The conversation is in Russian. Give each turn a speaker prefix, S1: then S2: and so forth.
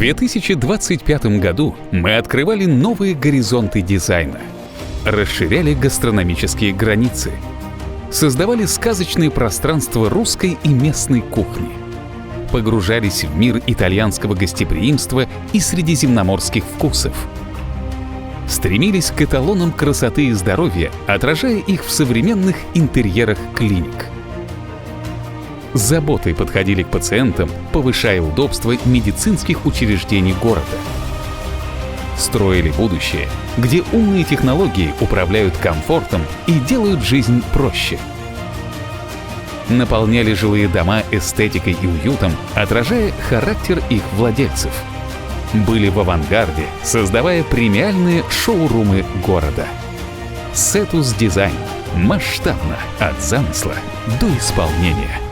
S1: 2025 году мы открывали новые горизонты дизайна, расширяли гастрономические границы, создавали сказочные пространства русской и местной кухни, погружались в мир итальянского гостеприимства и средиземноморских вкусов, стремились к эталонам красоты и здоровья, отражая их в современных интерьерах клиник. С заботой подходили к пациентам, повышая удобство медицинских учреждений города. Строили будущее, где умные технологии управляют комфортом и делают жизнь проще. Наполняли жилые дома эстетикой и уютом, отражая характер их владельцев. Были в авангарде, создавая премиальные шоурумы города. Сетус Дизайн. Масштабно от замысла до исполнения.